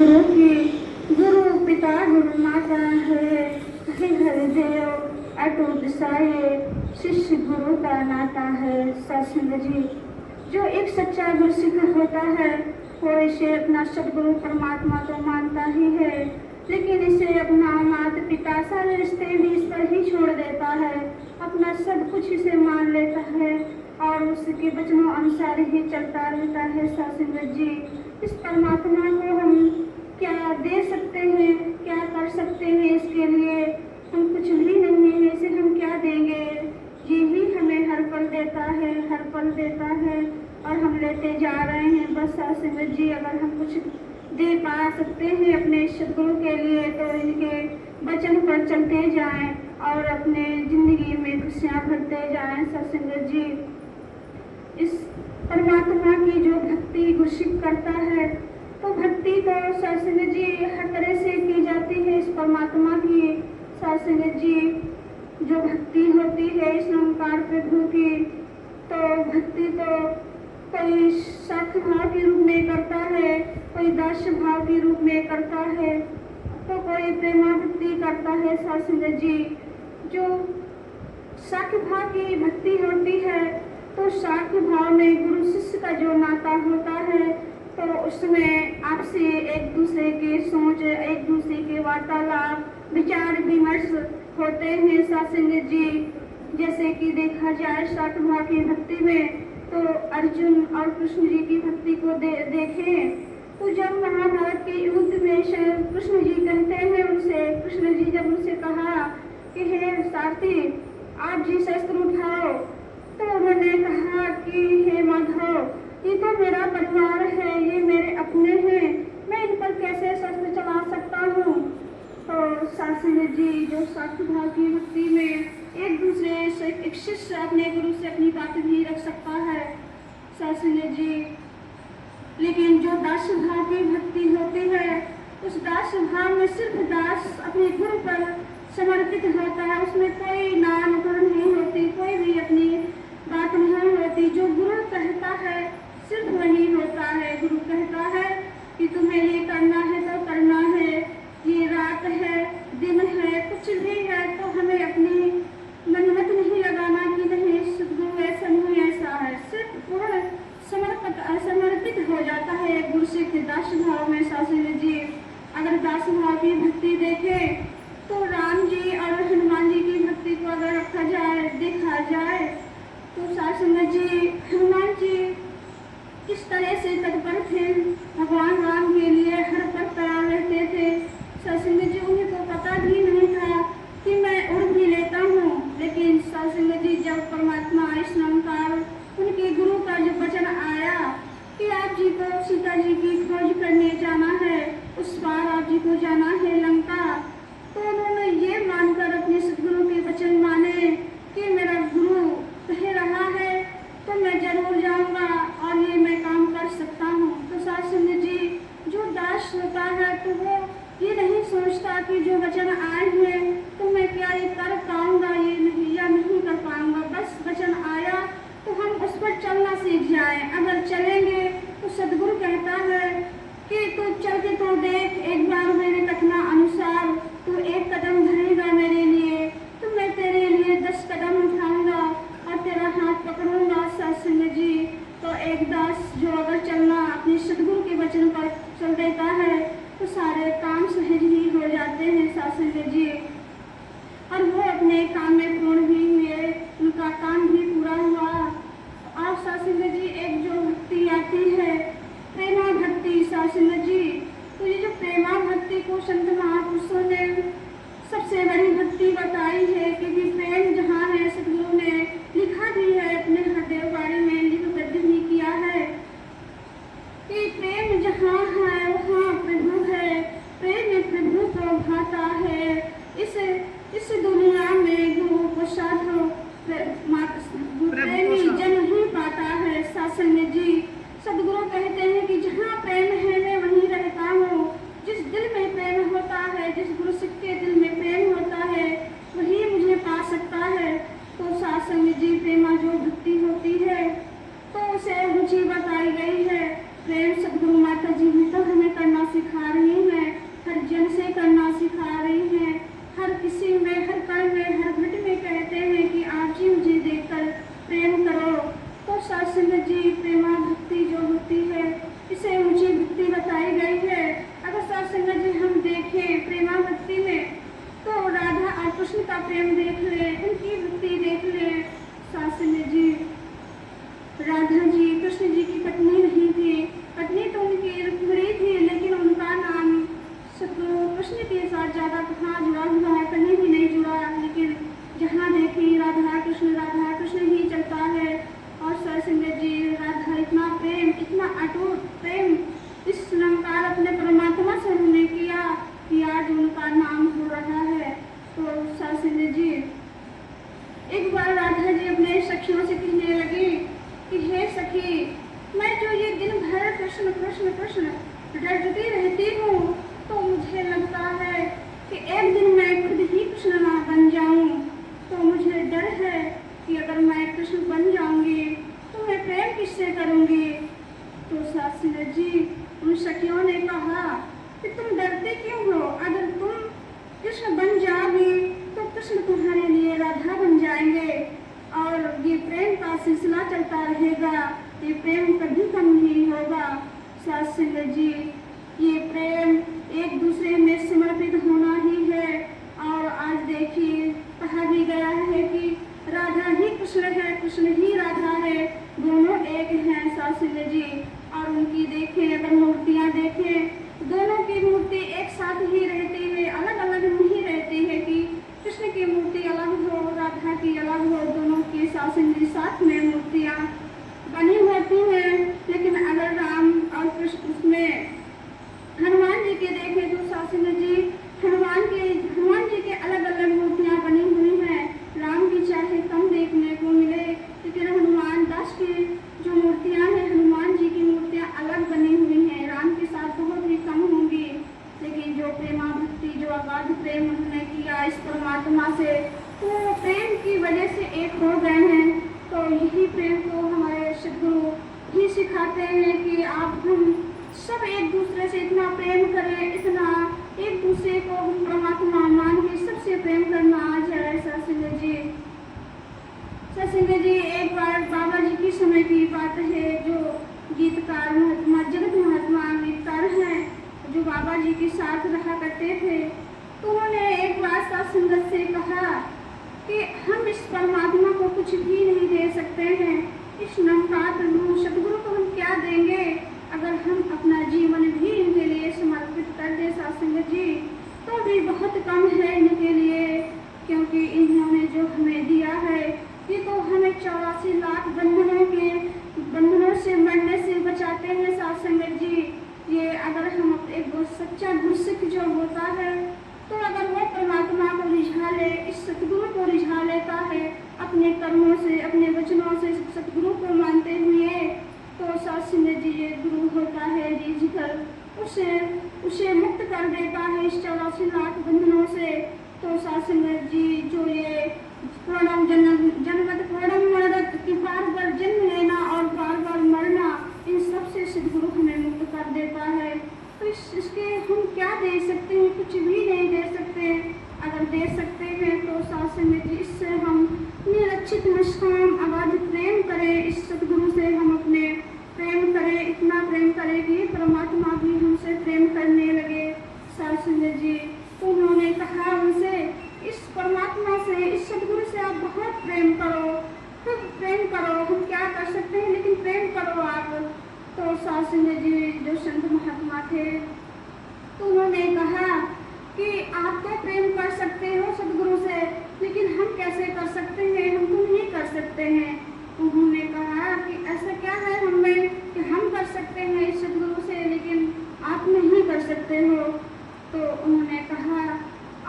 गुरु की गुरु पिता गुरु माता है, हरिदेव अटूट साये, शिष्य गुरु का नाता है। सत्संग जी, जो एक सच्चा गुरसिख होता है वो इसे अपना सदगुरु परमात्मा तो मानता ही है, लेकिन इसे अपना माता पिता सारे रिश्ते भी इस पर ही छोड़ देता है, अपना सब कुछ इसे मान लेता है और उसके वचनों अनुसार ही चलता रहता है। सत्संग जी, इस परमात्मा को हम क्या दे सकते हैं, क्या कर सकते हैं? इसके लिए हम कुछ भी नहीं है, इसे हम क्या देंगे? ये ही हमें हर पल देता है, हर पल देता है और हम लेते जा रहे हैं। बस सत्संग जी, अगर हम कुछ दे पा सकते हैं अपने सदगुरु के लिए तो इनके वचन पर चलते जाएं और अपने जिंदगी में खुशियाँ भरते जाएं। सत्संग जी, इस परमात्मा की जो भक्ति गुरसिख करता है तो भक्ति तो सत्संग जी हर तरह से की जाती है। इस परमात्मा की सत्संग जी जो भक्ति होती है इस निरंकार प्रभु की, तो भक्ति तो कोई साख भाव के रूप में करता है, कोई दास भाव के रूप में करता है, तो कोई प्रेमा भक्ति करता है। सत्संग जी, जो साख भाव की भक्ति होती है तो साख भाव में गुरु शिष्य का जो नाता होता है तो उसमें आपसे एक दूसरे के सोच, एक दूसरे के वार्तालाप, विचार विमर्श होते हैं। सत्संग जी, जैसे कि देखा जाए साख भाव की भक्ति में तो अर्जुन और कृष्ण जी की भक्ति को देखें तो जब महाभारत के युद्ध में कृष्ण जी कहते हैं उनसे, कृष्ण जी जब उनसे कहा कि हे सारथी आप जी शस्त्र उठाओ, तो उन्होंने कहा कि हे माधव ये तो मेरा परिवार है, ये मेरे अपने हैं, मैं इन पर कैसे शस्त्र चला सकता हूँ? तो सत्संग जी, जो साख भाव की भक्ति में एक दूसरे से एक शिष्य अपने गुरु से अपनी बात भी रख सकता है। सत्संग जी, लेकिन जो दास भाव की भक्ति होती है उस दास भाव में सिर्फ दास अपने गुरु पर समर्पित होता है, उसमें कोई नाम गुरु नहीं होती, कोई भी अपनी बात नहीं होती। जो गुरु कहता है सिर्फ वही होता है। गुरु कहता है कि तुम्हें ये करना है तो करना है, ये रात है दिन है कुछ भी है, तो हमें अपनी मनमत नहीं लगाना कि नहीं सदगुरु ऐसा नहीं ऐसा है, सिर्फ पूर्ण समर्पित हो जाता है एक गुरसिख दास भाव में। सत्संग जी, अगर दास भाव की भक्ति देखें तो राम जी और हनुमान जी की भक्ति को अगर रखा जाए, देखा जाए तो सत्संग जी हनुमान जी किस तरह से तत्पर थे, भगवान राम के लिए हर पल तैयार रहते थे। सत्संग जी, उन्हें तो पता भी नहीं था कि मैं उड़ भी लेता हूँ, लेकिन सत्संग जी जब परमात्मा इस निरंकार उनके गुरु का जो वचन आया कि आप जी को सीता जी की खोज करने जाना है, उस पार आप जी को जाना है लंका, तो उन्होंने ये मानकर अपने सदगुरु के वचन माने कि मेरा गुरु कह रहा है तो मैं जरूर जाऊंगा और ये मैं काम कर सकता हूँ। तो सत्संग जी, जो दास होता है तो वो ये नहीं सोचता कि जो वचन आए हैं तो मैं क्या ये कर पाऊंगा, ये नहीं या नहीं कर पाऊंगा, बस वचन आया तो हम उस पर चलना सीख जाएं। अगर चलेंगे तो सदगुरु कहता है कि तू चल के तो देख, एक बार मेरे कथना अनुसार तू एक कदम धरेगा मेरे लिए तो मैं तेरे लिए 10 कदम उठाऊंगा और तेरा हाथ पकड़ूंगा। सत्संग जी, तो एक दास जो अगर चलना अपने सदगुरु के वचन पर चल देता है तो सारे काम सहज ही हो जाते हैं। सत्संग जी, और वो अपने काम में पूर्ण भी हुए, उनका काम भी पूरा हुआ। और सत्संग जी, एक जो भक्ति आती है प्रेमा भक्ति, सत्संग जी, तो ये जो प्रेमा भक्ति को संत महापुरुषों ने सबसे बड़ी भक्ति बताई है, क्योंकि प्रेम जहाँ है सदगुरु ने लिखा भी है अपने हृदय वाणी में, लिखबद्ध भी किया है कि प्रेम जहाँ है वहाँ प्रभु है, प्रेम प्रभु को भाता है, इस दुनिया में गुरु को साधो प्रेमी जन ही पाता है। सत्संग जी, सदगुरु कहते हैं कि जहाँ प्रेम है मैं वहीं रहता हूँ, जिस दिल में प्रेम होता है, जिस गुरु सिख के दिल में प्रेम होता है वही मुझे पा सकता है। कहा कि तुम डरते क्यों हो? अगर तुम कृष्ण बन जाओगे तो कृष्ण तुम्हारे लिए राधा बन जाएंगे और ये प्रेम का सिलसिला चलता रहेगा, ये प्रेम कभी कम नहीं होगा। साथ संगत जी, ये प्रेम एक दूसरे में समर्पित होना ही है। और आज देखिए कहा भी गया है कि राधा ही कृष्ण है, कृष्ण ही राधा है, दोनों एक हैं। साथ संगत जी, और उनकी देखें अगर मूर्तियाँ देखें, दोनों की मूर्ति एक साथ ही रहती है, अलग अलग नहीं रहती है कि कृष्ण की मूर्ति अलग हो, राधा की अलग हो, दोनों की साथ में मूर्तियाँ बनी होती हैं। लेकिन अगर राम और कृष्ण उसमें हनुमान जी के देखें तो सासिन जी हनुमान जी के अलग अलग मूर्तियाँ बनी हुई हैं। राम की चाहे कम देखने को मिले, लेकिन हनुमान दास की जो मूर्तियाँ हैं, हनुमान जी की मूर्तियाँ अलग बनी हुई हैं, राम के साथ बहुत ही कम होंगी। लेकिन जो प्रेमा भक्ति, जो अगाध प्रेम उन्होंने किया इस परमात्मा से, तो प्रेम की वजह से एक हो गए हैं। तो यही प्रेम को हमारे सद्गुरु ही सिखाते हैं कि आप हम सब एक दूसरे से इतना प्रेम करें, इतना एक दूसरे को हम परमात्मा मान के सबसे प्रेम करना आ जाए। सत्संग जी, एक बार बाबा जी की समय की बात है, जो गीतकार महात्मा, जगत महात्मा गीतकार हैं, जो बाबा जी के साथ रहा करते थे, तो उन्होंने एक बार सत्संगत से कहा कि हम इस परमात्मा को कुछ भी नहीं दे सकते हैं, इस नमकार प्रभु सतगुरु को हम क्या देंगे अगर हम अपना जीवन भी इनके लिए समर्पित कर दे। सत्संग जी, तो भी बहुत कम है इनके लिए, क्योंकि इन्होंने जो हमें दिया है ये तो हमें 84 लाख बंधनों से मरने से बचाते हैं। सत्संग जी, ये अगर हम एक सच्चा गुरसिख जो होता है, तो अगर वो परमात्मा को रिझा ले, इस सतगुरु को रिझा लेता है अपने कर्मों से, अपने वचनों से, सतगुरु को मानते हुए, तो सत्संग जी ये गुरु होता है रिझकर उसे मुक्त कर देता है इस 84 लाख बंधनों से। तो सत्संग जी, जो ये पूर्णम जन्मत पूर्णम मरत की बार जन्म लेना और बार मरना, इन सब से सद्गुरु हमें मुक्त कर देता है। तो इसके हम क्या दे सकते हैं? कुछ भी नहीं दे सकते। अगर दे सकते हैं तो सत्संग जी, इससे हम निरक्षित निष्काम अगाध प्रेम करें, इस सद्गुरु से हम अपने प्रेम करें, इतना प्रेम करें कि परमात्मा भी हमसे प्रेम करने लगे। सत्संग जी, तो उन्होंने कहा उनसे, इस परमात्मा से, इस सद्गुरु से आप बहुत प्रेम करो, खूब प्रेम करो, हम क्या कर सकते हैं लेकिन प्रेम करो आप। तो सत्संग जी, जो संत महात्मा थे, तो उन्होंने कहा कि आप तो प्रेम कर सकते हो सद्गुरु से, लेकिन हम कैसे कर सकते हैं, हम तो नहीं कर सकते हैं। उन्होंने कहा कि ऐसा क्या है हमें कि हम कर सकते हैं इस सद्गुरु से, लेकिन आप नहीं कर सकते हो। तो उन्होंने कहा,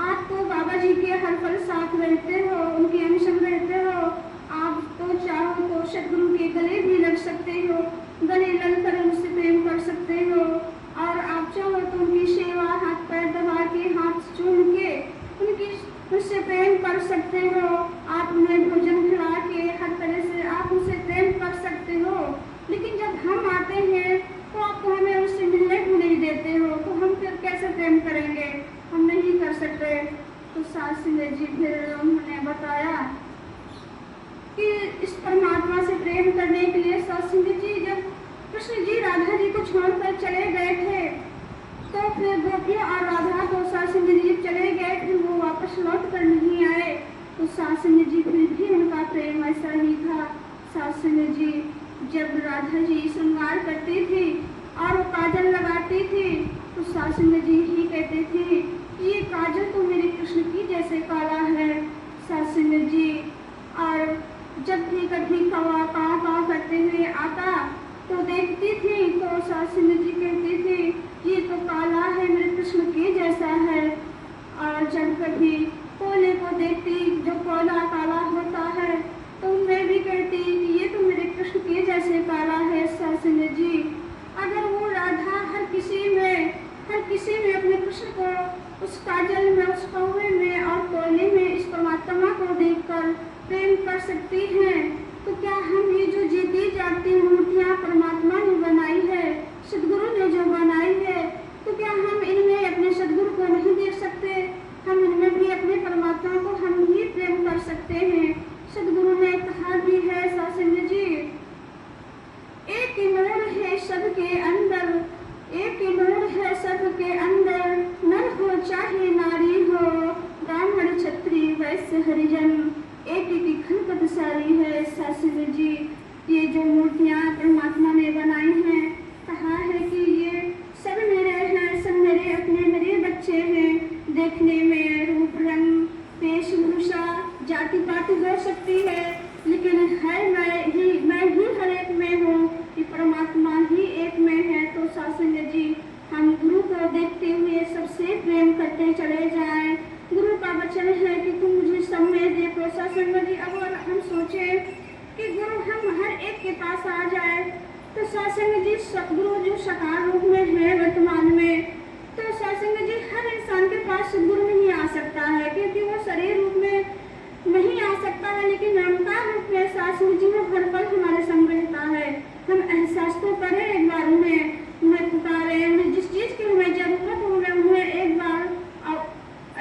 आप तो बाबा जी के हर पल साथ रहते हो, उनके अनुसंग रहते हो, आप तो चाहो तो सद्गुरु के गले भी लग सकते हो, गले लगकर उनसे प्रेम कर सकते हो, और आप चाहो तो उनकी सेवा हाथ पैर दबा के, हाथ चूम के उनसे प्रेम कर सकते हो। आप उन्हें भोजन खिला के हर तरह से आप उनसे प्रेम कर सकते हो। लेकिन जब हम आते हैं तो आप तो हमें उससे मिलने को नहीं देते हो, तो हम फिर कैसे प्रेम करेंगे? हम नहीं कर सकते। तो सत्संग जी, फिर उन्होंने बताया कि इस परमात्मा से प्रेम करने के लिए सत्संग जी, जब कृष्ण जी राधा जी को छोड़कर चले गए थे, तो फिर गोपी और राधा को सत्संग जी चले गए, फिर वो वापस लौट कर नहीं आए। तो सत्संग जी, फिर भी उनका प्रेम ऐसा ही था। सत्संग जी, जब राधा जी श्रृंगार करती थी और वो काजल लगाती थी, तो सत्संग जी ही कहते थे, ये काजल तो मेरे कृष्ण की जैसे काला है। सत्संग जी, और जब भी कभी कौवा काव करते हुए आता तो देखती थी, तो सत्संग जी कहती थी, ये तो काला है, मेरे कृष्ण के जैसा है। और जब कभी कोयले को देखती, जो कोयला काला होता है, तो मैं भी कहती कि ये तो मेरे कृष्ण के जैसे काला है। सत्संग जी, अगर वो राधा हर किसी में अपने कृष्ण को उस काजल में, उस कौवे में और कोयले में इस परमात्मा को देखकर प्रेम कर सकती हैं, तो क्या हम ये जो जीती जागती मूर्तियाँ परमात्मा ने बनाई है, सद्गुरु ने जो बनाई है, देखने में रूप रंग वेशभूषा जाति पाति हो सकती है, लेकिन है मैं ही हर एक में हूँ कि परमात्मा ही एक में है। तो सत्संग जी हम गुरु को देखते हुए सबसे प्रेम करते चले जाएं। गुरु का वचन है कि तुम मुझे सब में देखो। सत्संग जी अगर हम सोचे कि गुरु हम हर एक के पास आ जाए, तो सत्संग जी सतगुरु जो साकार रूप में है वर्तमान में, तो सत्संग जी हर इंसान के पास सदगुरु नहीं आ सकता है, क्योंकि वो शरीर रूप में नहीं आ सकता है, लेकिन निरंकार रूप में सत्संग जी में हर पल हमारे संग रहता है। हम एहसास तो करें एक बार उन्हें पुकारे, उन्हें जिस चीज की हमें जरूरत हो उन्हें एक बार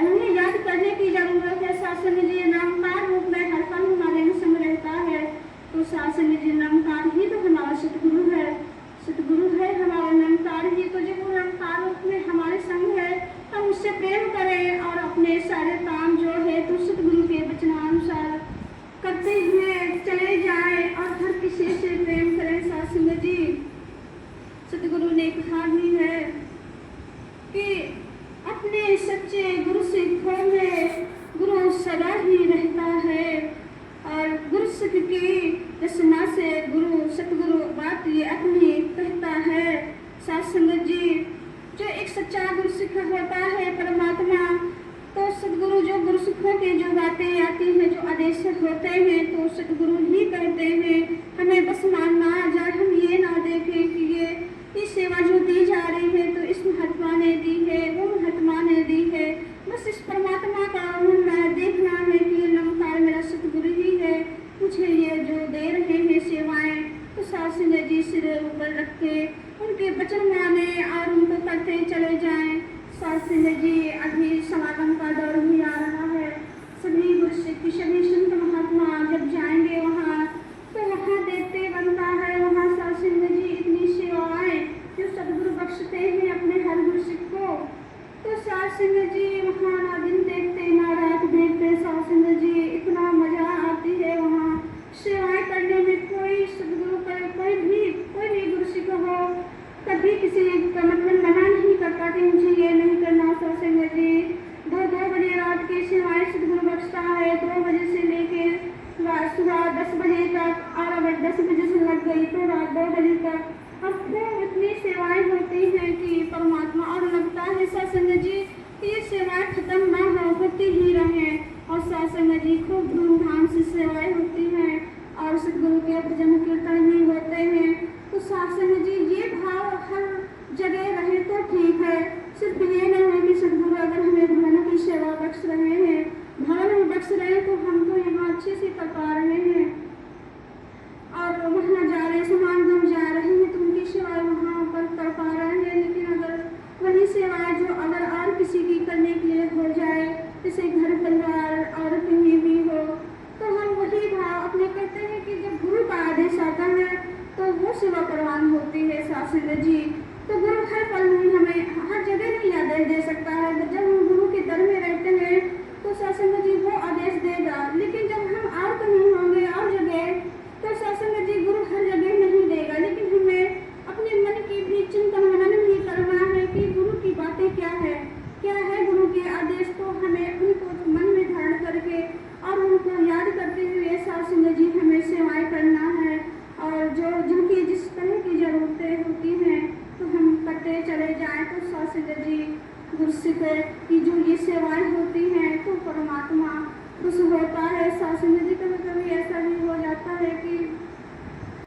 उन्हें याद करने की जरूरत है। सत्संग जी निरंकार रूप में हर पल हमारे संग रहता है। तो सत्संग जी निरंकार ही तो हमारा सतगुरु है, सतगुरु है हमारा निरंकार ही। तो जब वो निरंकार रूप में हमारे संग है, हम उससे प्रेम करें और अपने सारे काम जो है तो सतगुरु के वचनानुसार करते हुए चले जाएं और हर किसी से प्रेम करें। सत्संग जी सतगुरु ने कहा भी है कि अपने सच्चे गुरु सिखों में गुरु सदा ही रहता है, और गुरु सिख की रचना से गुरु सतगुरु बात ये अपनी कहता है। सत्संग जी जो एक सच्चा गुरु सिख होता है परमात्मा, तो सतगुरु जो गुरु सिखों की जो बातें आती हैं, जो आदेश होते हैं, तो सतगुरु ही कहते हैं। हमें बस मानना आ जाए, हम ये ना देखें कि ये सेवा जो दी जा रही है तो इस महात्मा ने दी है, वो महात्मा ने दी है। बस इस परमात्मा का हमें देखना है कि निरंकार मेरा सतगुरु ही है, मुझे ये जो दे रहे हैं सेवाएं, तो सत्संग जी सिर ऊपर रख के उनके वचन माने और उनको करते चले जाएं। सत्संग जी अभी समागम का दौर भी आ रहा है। सभी गुरु सिख सभी संत महात्मा जब जाएंगे वहाँ, तो वहाँ देखते बनता है वहाँ सत्संग जी इतनी सेवाएं जो सतगुरु बख्शते हैं अपने हर गुरु सिख को। तो सत्संग जी वहाँ ना दिन देखते ना रात देखते, सत्संग जी इतना मजा आती है वहाँ सेवाएं करने में। कोई सतगुरु पर कोई भी गुरु सिख हो, कभी किसी का मतलब मना नहीं करता कि मुझे ये नहीं करना। सत्संग जी 2 बजे रात की सेवाएं सतगुरु बख्शता है, 2 बजे से लेके सुबह 10 बजे तक, और अगर 10 बजे से लग गई तो रात 2 बजे तक। अब खूब इतनी सेवाएं होती हैं कि परमात्मा, और लगता है सत्संग जी कि ये सेवाएं खत्म ना हो, होती ही रहे। और सत्संग जी खूब धूमधाम से सेवाएं होती हैं और सतगुरु के भजन कीर्तन भी होते हैं। तो सत्संग जी ये भाव हर जगह रहे तो ठीक है, सिर्फ ये नहीं है कि सतगुरु अगर हमें भवन की सेवा बख्श रहे हैं, भवन में बख्श रहे हैं, तो हम तो यहाँ अच्छे से कर पा रहे हैं और वहाँ जा रहे समागम जा रहे हैं तो उनकी सेवाएं वहाँ पर कर पा रहे हैं। लेकिन अगर वही सेवाएं जो अगर और किसी की करने के लिए हो जाए, जैसे घर परिवार और कहीं भी हो, तो हम वही भाव अपने कहते हैं कि जब गुरु का आदेश आता है तो वो सेवा प्रवान होती है। सत्संग जी तो गुरु हर पल में हमें हर जगह नहीं आदेश दे सकता है। जब हम गुरु के दर में रहते हैं तो सत्संग जी वो आदेश देगा, लेकिन जब हम और कहीं होंगे और जगह, तो सत्संग जी गुरु हर जगह नहीं देगा। लेकिन हमें अपने मन की भी चिंतन मनन भी करना है कि गुरु की बातें क्या है गुरु के आदेश, तो हमें उनको मन में धारण करके और उनको याद करते हुए सत्संग जी हमें सेवाएं करना है। और जो जिनकी जिस तरह की जरूरतें होती हैं तो हम करते चले जाएं। तो सत्संग जी गुरु सिख